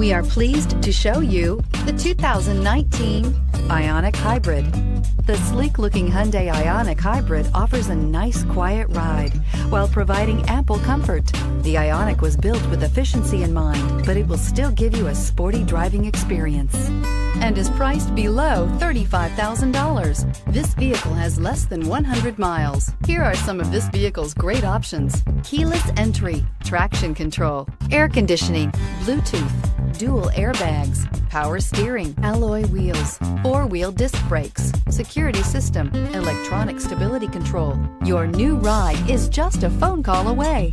We are pleased to show you the 2019 Ioniq Hybrid. The sleek-looking Hyundai Ioniq Hybrid offers a nice, quiet ride while providing ample comfort. The Ioniq was built with efficiency in mind, but it will still give you a sporty driving experience and is priced below $35,000. This vehicle has less than 100 miles. Here are some of this vehicle's great options: keyless entry, traction control, air conditioning, Bluetooth, dual airbags, power steering, alloy wheels, four-wheel disc brakes, security system, electronic stability control. Your new ride is just a phone call away.